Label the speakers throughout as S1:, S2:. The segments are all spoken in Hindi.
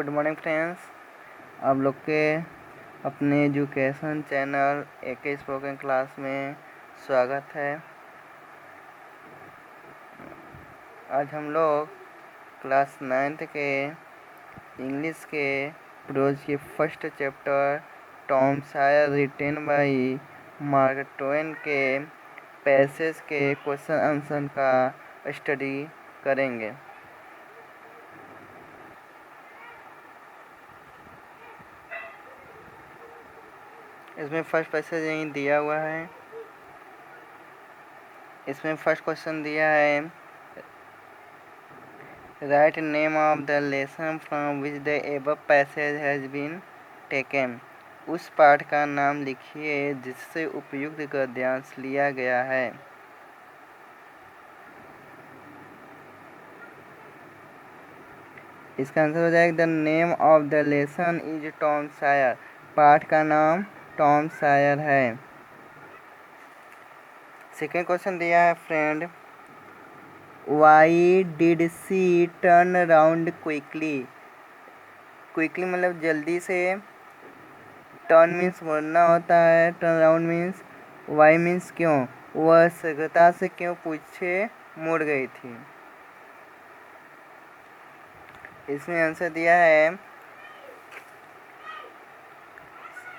S1: Good morning friends. आप लोग के अपने education channel AK spoken class में स्वागत है। आज हम लोग क्लास 9th के इंग्लिश के प्रोज के first chapter Tom Sawyer written by Mark Twain के पैसेज के क्वेश्चन आंसर का स्टडी करेंगे। इसमें फर्स्ट पैसेज यहीं दिया हुआ है। इसमें फर्स्ट क्वेश्चन दिया है, write name of the lesson from which the above passage has been taken. उस पाठ का नाम लिखिए जिससे उपयुक्त गद्यांश लिया गया है। इसका आंसर हो जाएगा the name of the lesson is Tom Sawyer. पाठ का नाम टॉम सायर है। सेकेंड क्वेश्चन दिया है friend, why did she turn around quickly. Quickly मतलब जल्दी से, टर्न मीन्स मुड़ना होता है, turn around means, why means क्यों, वह शीघ्रता से क्यों पीछे मुड़ गई थी। इसमें आंसर दिया है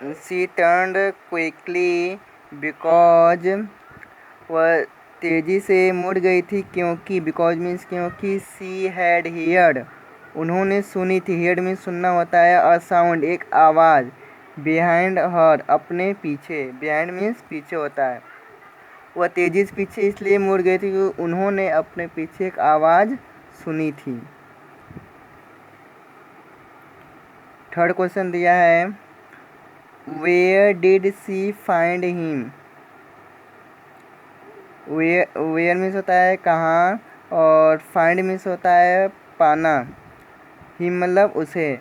S1: सी टर्न्ड क्विकली बिकॉज, वह तेजी से मुड़ गई थी क्योंकि, बिकॉज मीन्स क्योंकि, सी हैड हियर्ड, उन्होंने सुनी थी, हियर्ड मीन्स सुनना होता है, अ साउंड एक आवाज़, बिहाइंड हर अपने पीछे, बिहाइंड मीन्स पीछे होता है। वह तेजी से पीछे इसलिए मुड़ गई थी क्योंकि उन्होंने अपने पीछे एक आवाज़ सुनी थी। थर्ड क्वेश्चन दिया है, where did she find him. Where means होता है कहाँ, और फाइंड मीन्स होता है पाना। हिम मतलब उसे,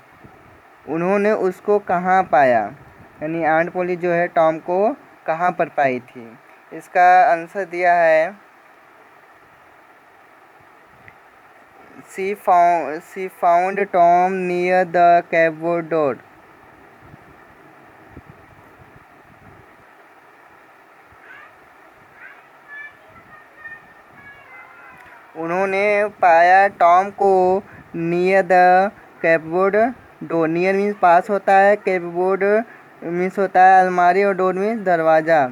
S1: उन्होंने उसको कहाँ पाया, यानी आंट पोली जो है टॉम को कहाँ पर पाई थी। इसका आंसर दिया है she found Tom near the cupboard door. उन्होंने पाया टॉम को near the cupboard door. Near means पास होता है, कैबोर्ड मीन्स होता है अलमारी, और डोर मीन्स दरवाज़ा।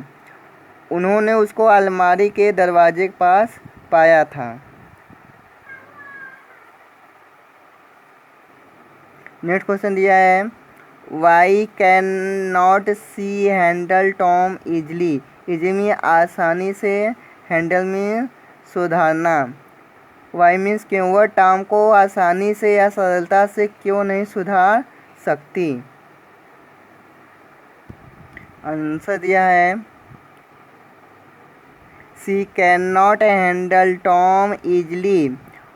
S1: उन्होंने उसको अलमारी के दरवाजे के पास पाया था। नेक्स्ट क्वेश्चन दिया है, why can not she handle Tom easily. Easily में आसानी से, हैंडल में सुधारना, वाई मीन्स क्यों वह टॉम को आसानी से या सरलता से क्यों नहीं सुधार सकती। आंसर दिया है she can not handle Tom easily,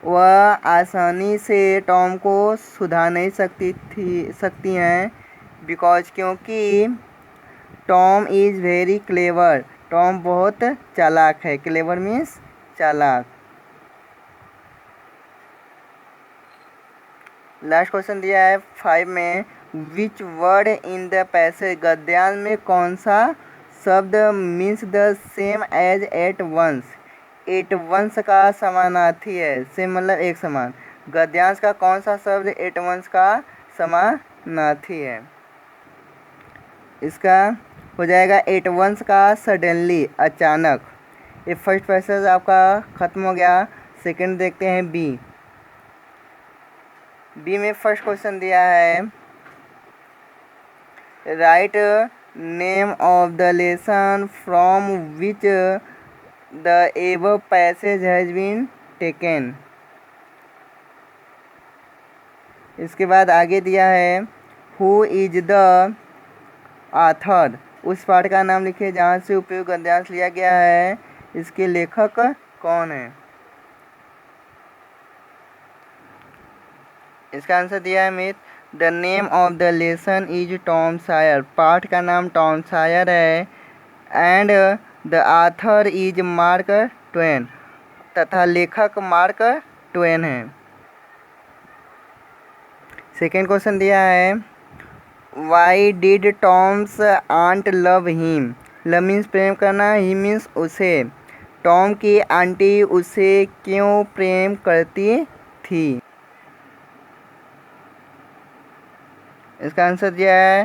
S1: वह आसानी से टॉम को सुधार नहीं सकती हैं, बिकॉज क्योंकि Tom is very clever, Tom बहुत चालाक है। क्लेवर मीन्स चालाक। लास्ट क्वेश्चन दिया है 5 में, which word in the passage. गद्यांश में कौन सा शब्द means the same as at once. At once का समानार्थी है, सेम मतलब एक समान। गद्यांश का कौन सा शब्द एट वंस का समानार्थी है। इसका हो जाएगा एट वंस का सडनली, अचानक। ये फर्स्ट पैसेज आपका ख़त्म हो गया। सेकंड देखते हैं बी में फर्स्ट क्वेश्चन दिया है, write name of the lesson from which the above passage has been taken. इसके बाद आगे दिया है, हु इज द आथर। उस पाठ का नाम लिखिए जहाँ से उपयुक्त गद्यांश लिया गया है। इसके लेखक कौन है। इसका आंसर दिया है मित, the name of the lesson is Tom Sawyer. पाठ का नाम टॉम सायर है, and the author is Mark Twain, तथा लेखक मार्क ट्वेन है। सेकेंड क्वेश्चन दिया है why did Tom's aunt love him. Love means प्रेम करना, ही मीन्स उसे। टॉम की आंटी उसे क्यों प्रेम करती थी। इसका आंसर दिया है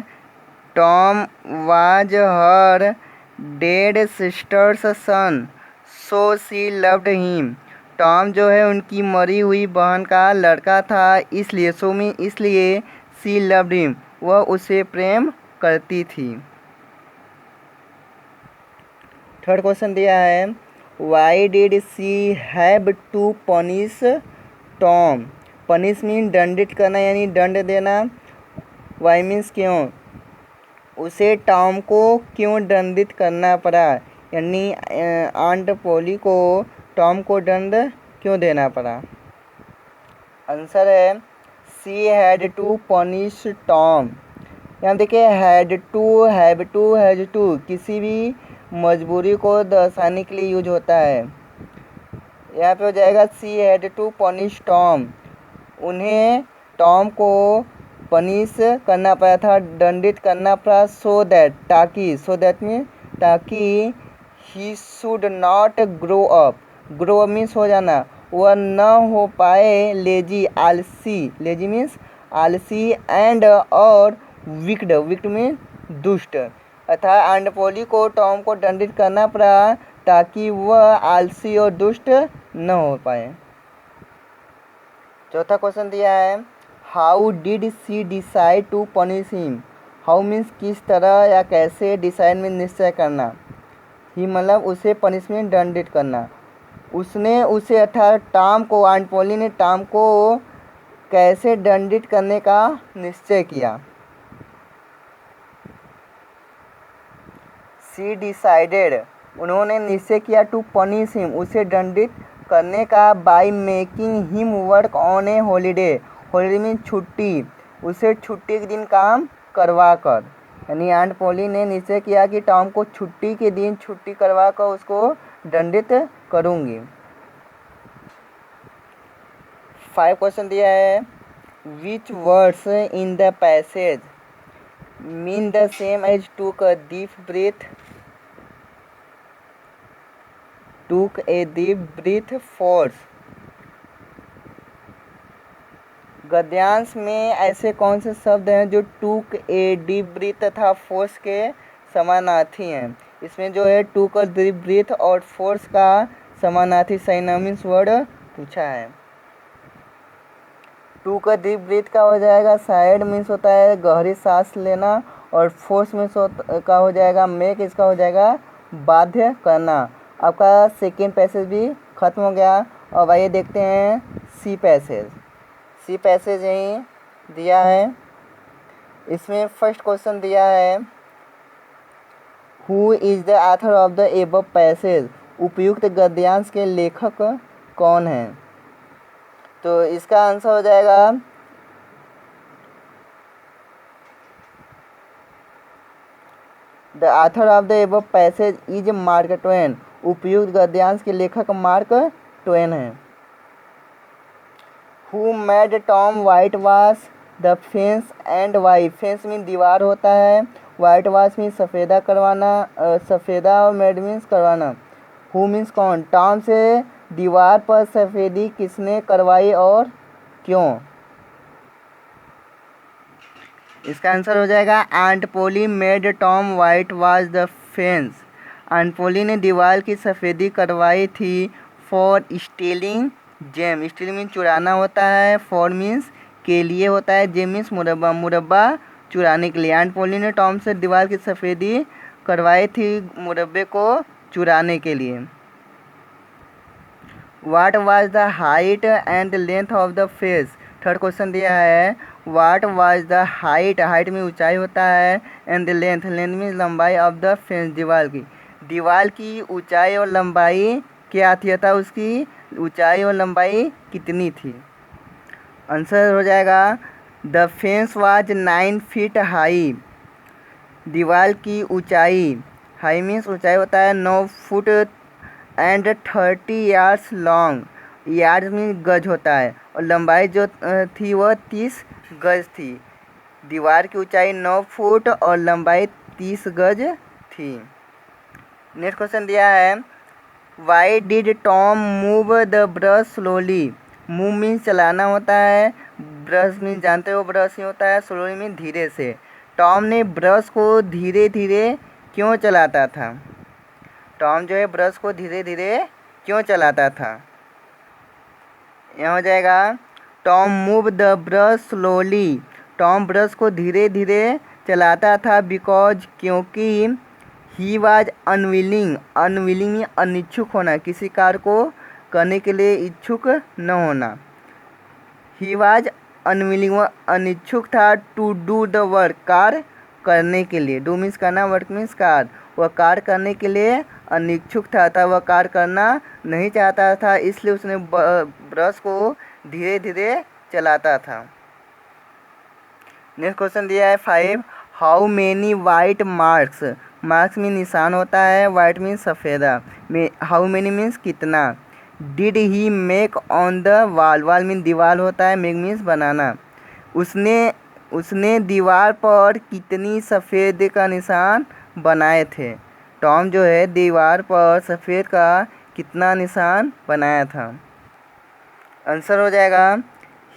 S1: Tom was her dead sister's son so she loved him. Tom जो है उनकी मरी हुई बहन का लड़का था, इसलिए इसलिए सी लव्ड हिम, वह उसे प्रेम करती थी। थर्ड क्वेश्चन दिया है why did she have to punish Tom. Punish mean दंडित करना यानी दंड देना। वाई मीन्स क्यों, उसे टॉम को क्यों दंडित करना पड़ा, यानी आंट पोली को टॉम को दंड क्यों देना पड़ा। आंसर है she had to punish Tom. यहाँ देखिए had to, have to, has to किसी भी मजबूरी को दर्शाने के लिए यूज होता है। यहाँ पे हो जाएगा she had to punish Tom, उन्हें टॉम को पनिश करना पड़ा था, दंडित करना पड़ा, सो दैट ताकि, सो दैट मीन ताकि he should not grow up. Grow up means हो जाना, वह न हो पाए लेजी, आलसी, लेजी मीन्स आलसी, एंड और विक्ड, विक्ड मीन दुष्ट। अर्थात आंडपोली को टॉम को दंडित करना पड़ा ताकि वह आलसी और दुष्ट न हो पाए। चौथा क्वेश्चन दिया है how did she decide to punish him. How means किस तरह या कैसे, डिसाइड मीन निश्चय करना, ही मतलब उसे पनिशमेंट दंडित करना। उसने उसे अर्थात टॉम को, आंट पोली ने टॉम को कैसे दंडित करने का निश्चय किया। सी डिसाइडेड, उन्होंने निश्चय किया, टू पनिश हिम, उसे दंडित करने का, by making him work on A holiday. Holiday mean छुट्टी, उसे छुट्टी के दिन काम करवा कर, यानी आंट पोली ने निश्चय किया कि टॉम को छुट्टी के दिन छुट्टी करवा कर उसको दंडित करूंगी। 5 क्वेश्चन दिया है which words in the passage mean the same as took a deep breath, took a deep breath force. गद्यांश में ऐसे कौन से शब्द हैं जो टूक ए डीप ब्रीथ तथा फोर्स के समानार्थी हैं। इसमें जो है टूक अ डीप ब्रीथ और फोर्स का समानार्थी सिनोनिम्स वर्ड पूछा है। टूक अ डीप ब्रीथ का हो जाएगा साइड मीन्स होता है गहरी सांस लेना, और फोर्स मीन्स का हो जाएगा मेक, इसका हो जाएगा बाध्य करना। आपका सेकेंड पैसेज भी खत्म हो गया। अब आइए देखते हैं सी पैसेज। सी पैसेज यहीं दिया है। इसमें फर्स्ट क्वेश्चन दिया है who is the author of the above passage. उपयुक्त गद्यांश के लेखक कौन हैं। तो इसका आंसर हो जाएगा the author of the above passage is Mark Twain. उपयुक्त गद्यांश के लेखक मार्क ट्वेन हैं। Who made Tom whitewash the fence and why? Fence mean दीवार होता है, वाइट वाश मीन सफ़ेदा करवाना, सफ़ेदा और मेड मीन्स करवाना। हु मीन्स कौन, टॉम से दीवार पर सफ़ेदी किसने करवाई और क्यों। इसका आंसर हो जाएगा aunt Polly made Tom whitewash the fence. Aunt Polly ने दीवार की सफ़ेदी करवाई थी for stealing jam. Steal means चुराना होता है, फॉर मीन्स के लिए होता है, जेम मीन्स मुरब्बा, मुरब्बा चुराने के लिए। आंट पोली ने टॉम से दीवार की सफ़ेदी करवाई थी मुरब्बे को चुराने के लिए। What was the height and length of the face. Third question दिया है what was the height, height में ऊंचाई होता है, and the length, length means लंबाई, ऑफ द फेंस दीवार की। दीवार की ऊंचाई और लंबाई क्या थी, था उसकी ऊंचाई और लंबाई कितनी थी। आंसर हो जाएगा the fence was 9 feet high. दीवार की ऊंचाई, हाई मीन्स ऊंचाई होता है 9 foot, and 30 yards long, yard में गज होता है, और लंबाई जो थी वह 30 गज थी। दीवार की ऊंचाई 9 फुट और लंबाई 30 गज थी। नेक्स्ट क्वेश्चन दिया है, why did Tom move the brush slowly. Move means चलाना होता है, ब्रश मीन्स जानते हो ब्रश ही होता है, स्लोली मीन्स धीरे से। टॉम ने ब्रश को धीरे धीरे क्यों चलाता था? टॉम जो है ब्रश को धीरे धीरे क्यों चलाता था? यहाँ हो जाएगा, Tom move the brush slowly. Tom brush को धीरे धीरे चलाता था बिकॉज क्योंकि ही वाज अनविलिंग। अनविलिंग में अनिच्छुक होना, किसी कार्य को करने के लिए इच्छुक न होना। ही वाज अनविलिंग, वह अनिच्छुक था। टू डू द वर्क, कार्य करने के लिए। डू मीन्स करना, वर्क मीन्स कार्य। वह कार्य करने के लिए अनिच्छुक था, अतः वह कार्य करना नहीं चाहता था, इसलिए उसने ब्रश को धीरे धीरे चलाता था। नेक्स्ट क्वेश्चन दिया है 5, how many white marks. Marks में निशान होता है, वाइट मीन्स सफ़ेदा। हाउ मेनी मीन्स कितना। Did he make on the wall, wall means दीवार होता है, मेक मीन्स बनाना। उसने दीवार पर कितनी सफ़ेद का निशान बनाए थे। टॉम जो है दीवार पर सफ़ेद का कितना निशान बनाया था। आंसर हो जाएगा,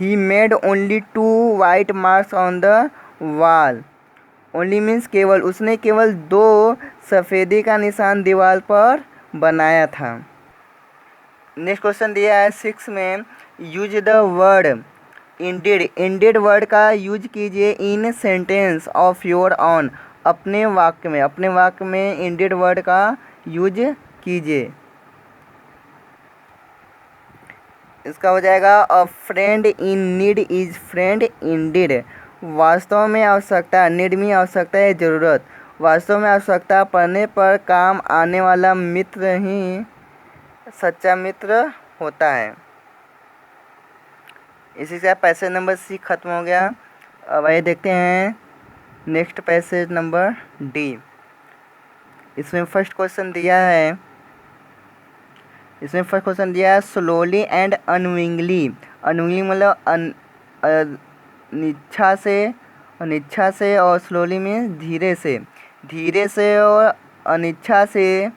S1: he made only 2 white marks on the वाल। ओनली मीन्स केवल, उसने केवल 2 सफ़ेदी का निशान दीवार पर बनाया था। नेक्स्ट क्वेश्चन दिया है 6 में, use the word ended. Ended word का यूज कीजिए इन सेंटेंस ऑफ योर ऑन, अपने वाक्य में। अपने वाक्य में इंडेड वर्ड का यूज कीजिए। इसका हो जाएगा, अ friend in need is friend ended. वास्तव में आवश्यकता, नीड में आवश्यकता है, ज़रूरत। वास्तव में आवश्यकता पड़ने पर काम आने वाला मित्र ही सच्चा मित्र होता है। इसी से पैसेज नंबर सी खत्म हो गया। अब आइए देखते हैं नेक्स्ट पैसेज नंबर डी। इसमें फर्स्ट क्वेश्चन दिया है, स्लोली एंड अनविंगली। अनविंगली मतलब अनिच्छा से और स्लोली में धीरे से और अनिच्छा से।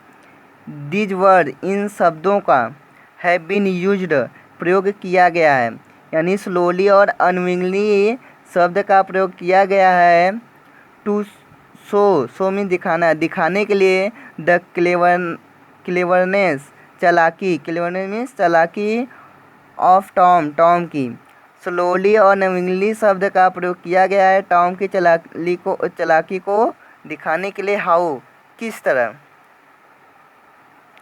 S1: दिज वर्ड, इन शब्दों का, हैव बीन यूज्ड, प्रयोग किया गया है। यानी स्लोली और अनविंगली शब्द का प्रयोग किया गया है टू शो मीन दिखाना, दिखाने के लिए। द क्लेवरनेस, चालाकी, क्लेवरनेस मीन्स चालाकी ऑफ टॉम की। स्लोली और अनविंगली शब्द का प्रयोग किया गया है टॉम की चालाकी को दिखाने के लिए। हाउ, किस तरह।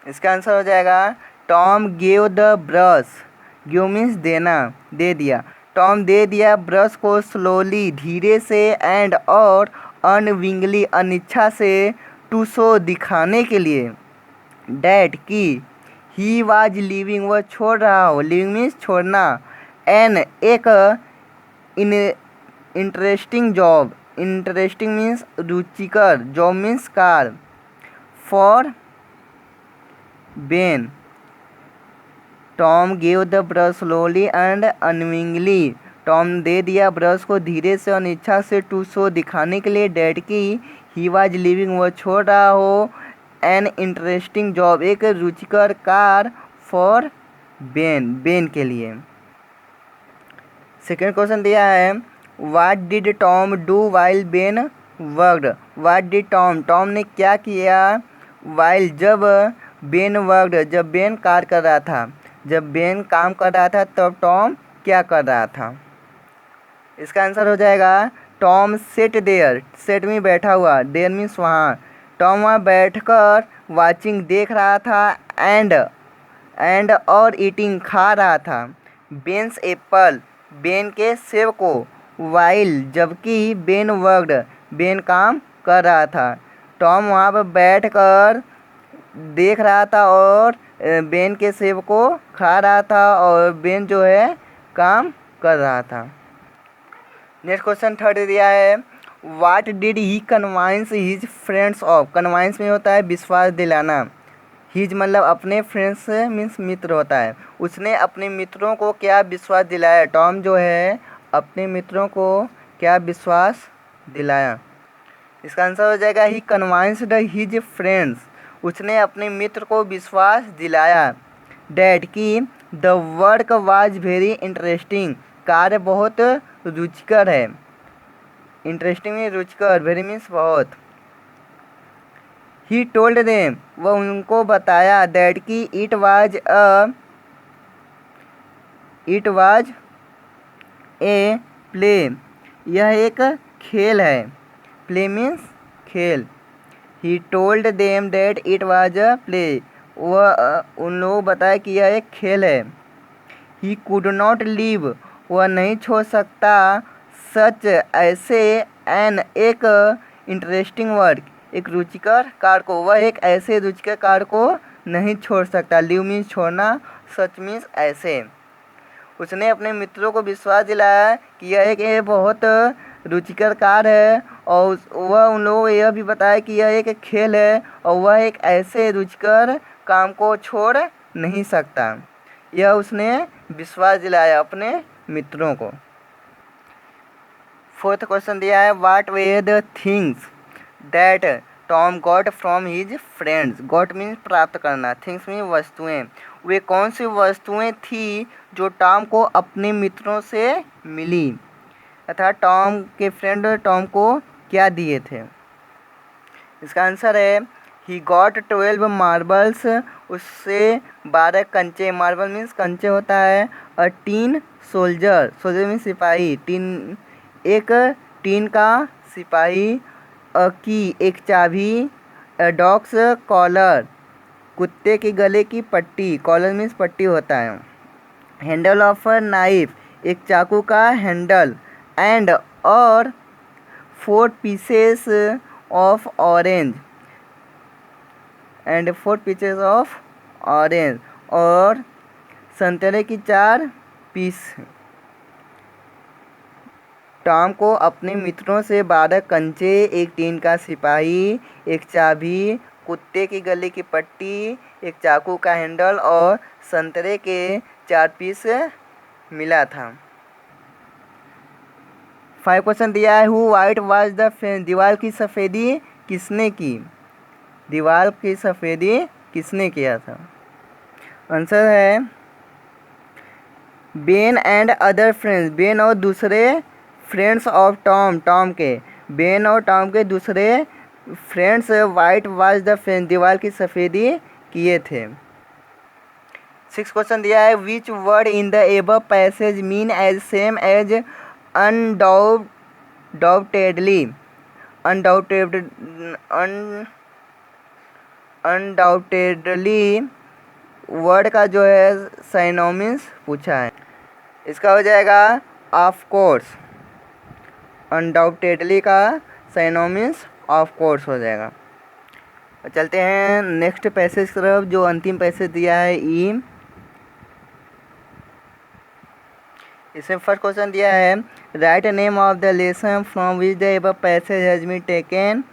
S1: इसका आंसर हो जाएगा, Tom gave the brush. Give means देना, दे दिया। टॉम दे दिया ब्रश को स्लोली, धीरे से, एंड और अनविंगली, अनिच्छा से, टू शो, दिखाने के लिए। डैट की, ही वाज लिविंग, वह छोड़ रहा हो। लिविंग मीन्स छोड़ना। एन, एक इंटरेस्टिंग जॉब। इंटरेस्टिंग मीन्स रुचिकर, जॉब मीन्स कार। For Ben, Tom gave the brush slowly and unwillingly. Tom दे दिया ब्रश को धीरे से और अनिच्छा से, टू शो, दिखाने के लिए। डैट की, ही वाज लिविंग, वह छोड़ रहा हो। एन इंटरेस्टिंग जॉब, एक रुचिकर कार। फॉर बेन के लिए। सेकेंड क्वेश्चन दिया है, what did Tom do while Ben worked. What did Tom ने क्या किया। वाइल, जब बेन वर्कड, जब बेन कार्य कर रहा था। जब बेन काम कर रहा था तब टॉम क्या कर रहा था। इसका आंसर हो जाएगा, टॉम सेट देयर। सेट में बैठा हुआ, देयर मीन्स वहाँ। टॉम वहाँ बैठकर वाचिंग, देख रहा था। एंड और ईटिंग, खा रहा था। बेन्स एप्पल, बेन के सेब को। वाइल, जबकि बेन वर्कड, बेन काम कर रहा था। टॉम वहाँ पर बैठकर देख रहा था और बेन के सेब को खा रहा था, और बेन जो है काम कर रहा था। नेक्स्ट क्वेश्चन थर्ड दिया है, what did he convince his friends of. Convince में होता है विश्वास दिलाना। हीज मतलब अपने फ्रेंड्स मीन्स मित्र होता है। उसने अपने मित्रों को क्या विश्वास दिलाया? टॉम जो है अपने मित्रों को क्या विश्वास दिलाया? इसका आंसर हो जाएगा ही कन्विंस्ड हिज फ्रेंड्स। उसने अपने मित्र को विश्वास दिलाया डैट कि the work was very interesting, कार्य बहुत रुचिकर है। इंटरेस्टिंग में रुचिकर, वेरी मीन्स बहुत। ही टोल्ड देम, वह उनको बताया दैट कि इट वाज ए प्ले, यह एक खेल है। प्ले मीन्स खेल। He told them that it was a play, वह उन लोगों बताया कि यह एक खेल है। ही कुड नॉट लीव, वह नहीं छोड़ सकता सच ऐसे एन एक इंटरेस्टिंग वर्क, एक रुचिकर कार्य को, वह एक ऐसे रुचिकर कार्य को नहीं छोड़ सकता। लीव मीन्स छोड़ना, सच मीन्स ऐसे। उसने अपने मित्रों को विश्वास दिलाया कि यह एक बहुत रुचिकर कार्य है और वह उन लोगों को यह भी बताया कि यह एक खेल है और वह एक ऐसे रुचिकर काम को छोड़ नहीं सकता। यह उसने विश्वास दिलाया अपने मित्रों को। फोर्थ क्वेश्चन दिया है what way the things that Tom got from his friends. Got means प्राप्त करना, थिंग्स मीन्स वस्तुएं। वे कौन सी वस्तुएं थी जो टॉम को अपने मित्रों से मिली, अर्थात टॉम के फ्रेंड टॉम को क्या दिए थे? इसका आंसर है ही गॉट 12 मार्बल्स, उससे 12 कंचे। मार्बल मीन्स कंचे होता है। अ टीन सोल्जर, सोल्जर मीन्स सिपाही, टीन एक टीन का सिपाही। अ की एक चाबी। अ डॉग्स कॉलर, कुत्ते के गले की पट्टी, कॉलर मीन्स पट्टी होता है। हैंडल ऑफ अ नाइफ, एक चाकू का हैंडल। एंड और 4 pieces of orange, and 4 pieces of orange, और संतरे की 4 पीस। टॉम को अपने मित्रों से 12 कंचे, एक टीन का सिपाही, एक चाबी, कुत्ते की गले की पट्टी, एक चाकू का हैंडल और संतरे के 4 पीस मिला था। 5 क्वेश्चन दिया है who white was the fence, दीवार की सफ़ेदी किसने की? दीवार की सफ़ेदी किसने किया था? आंसर है Ben and other friends, Ben और दूसरे फ्रेंड्स ऑफ टॉम, टॉम के, बेन और टॉम के दूसरे friends white was the fence, दीवार की सफ़ेदी किए थे। 6 क्वेश्चन दिया है which word in the above passage mean as same as undoubtedly, undoubtedly word का जो है साइनोमिन्स पूछा है। इसका हो जाएगा ऑफ कोर्स, अनडाउटेडली का साइनोमिन्स ऑफ कोर्स हो जाएगा। चलते हैं नेक्स्ट पैसेज की तरफ, जो अंतिम पैसेज दिया है ई। इसमें फर्स्ट क्वेश्चन दिया है write name of the lesson from which the above passage has been taken,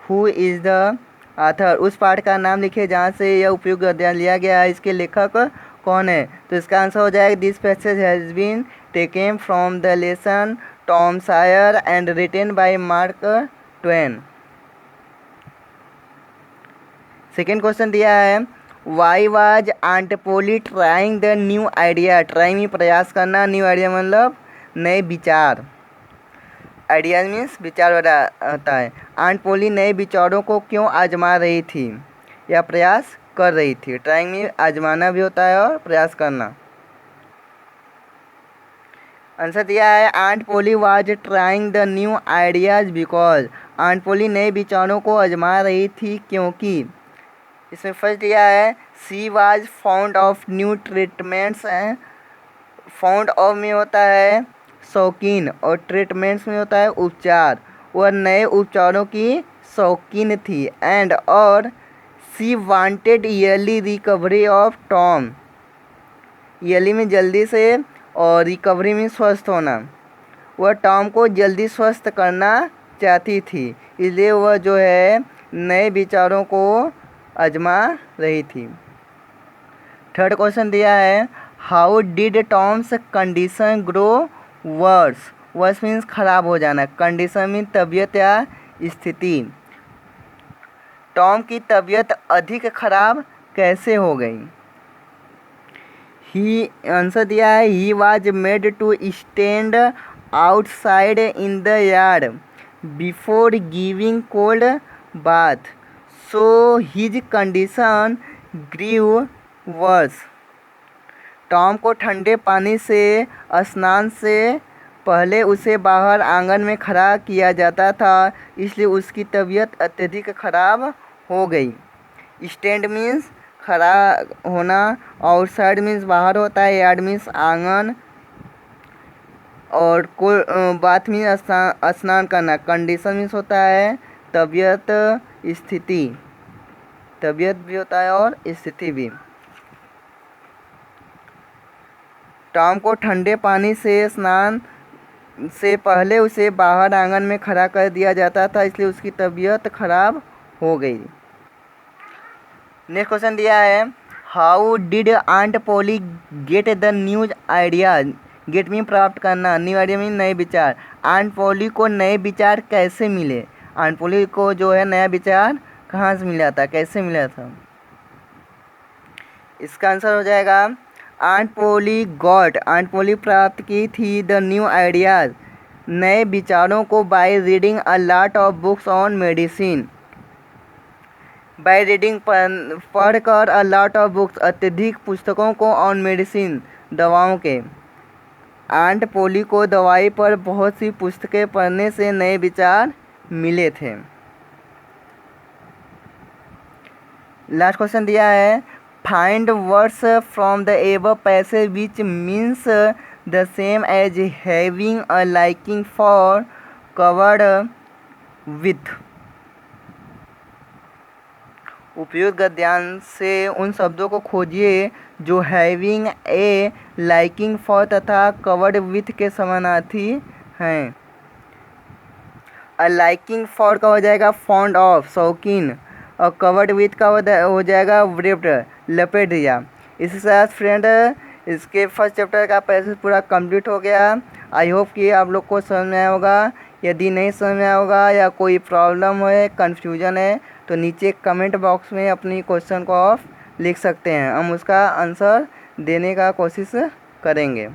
S1: who is the author. उस पाठ का नाम लिखिए जहाँ से यह उपयोग लिया गया है, इसके लेखक कौन है? तो इसका आंसर हो जाएगा this passage has been taken from the lesson Tom Sawyer and written by Mark Twain. Second question दिया है why was Aunt Polly trying the new idea. Trying में प्रयास करना, न्यू आइडिया मतलब नए विचार, आइडिया मीन्स विचार होता है। आंट पोली नए विचारों को क्यों आजमा रही थी या प्रयास कर रही थी? ट्राइंग में आजमाना भी होता है और प्रयास करना। आंसर दिया है aunt Polly was trying the new ideas because, aunt Polly नए विचारों को आजमा रही थी क्योंकि। इसमें फर्स्ट दिया है she was found of new treatments, found of में होता है शौकीन और ट्रीटमेंट्स में होता है उपचार, वह नए उपचारों की शौकीन थी। एंड और she wanted early recovery of Tom, early में जल्दी से और रिकवरी में स्वस्थ होना, वह टॉम को जल्दी स्वस्थ करना चाहती थी, इसलिए वह जो है नए विचारों को आजमा रही थी। थर्ड क्वेश्चन दिया है how did Tom's condition grow worse. Worse means खराब हो जाना, कंडीशन मीन तबीयत या स्थिति। टॉम की तबीयत अधिक खराब कैसे हो गई। ही आंसर दिया है he was made to stand outside in the yard before giving cold bath so his condition grew worse. Tom को ठंडे पानी से स्नान से पहले उसे बाहर आंगन में खड़ा किया जाता था, इसलिए उसकी तबीयत अत्यधिक खराब हो गई। स्टैंड मीन्स खड़ा होना, आउटसाइड मीन्स बाहर होता है, यार्ड मीन्स आंगन, और बाथ मीन्स स्नान करना। कंडीशन मीन्स होता है तबीयत, स्थिति, तबीयत भी होता है और स्थिति भी। टॉम को ठंडे पानी से स्नान से पहले उसे बाहर आंगन में खड़ा कर दिया जाता था, इसलिए उसकी तबीयत खराब हो गई। नेक्स्ट क्वेश्चन दिया है how did Aunt Polly get the news ideas. Get mean प्राप्त करना, न्यू आइडिया मीन नए विचार। आंट पोली को नए विचार कैसे मिले। आंट पोली को जो है नया विचार कहाँ से मिला था, कैसे मिला था। इसका आंसर हो जाएगा आंट पोली गॉट, आंट पोली प्राप्त की थी द न्यू आइडियाज, नए विचारों को by reading a lot of books on medicine. By reading पढ़कर अ लॉट ऑफ बुक्स, अत्यधिक पुस्तकों को, ऑन मेडिसिन दवाओं के। आंट पोली को दवाई पर बहुत सी पुस्तकें पढ़ने से नए विचार मिले थे। लास्ट क्वेश्चन दिया है find words from the above passage which means the same as having a liking for covered with. उपयुक्त गद्यांश से उन शब्दों को खोजिए जो हैविंग ए, लाइकिंग फॉर तथा कवर्ड विथ के समानार्थी हैं। लाइकिंग फॉर का हो जाएगा फॉन्ड ऑफ, शौकीन, और कवर्ड विथ का हो जाएगा व्रेप्ड, लपेट दिया। इसी साथ फ्रेंड इसके फर्स्ट चैप्टर का पैसेज पूरा कंप्लीट हो गया। आई होप कि आप लोग को समझ में आया होगा। यदि नहीं समझ में आया होगा या कोई प्रॉब्लम है, कन्फ्यूजन है, तो नीचे कमेंट बॉक्स में अपनी क्वेश्चन को आप लिख सकते हैं, हम उसका आंसर देने का कोशिश करेंगे।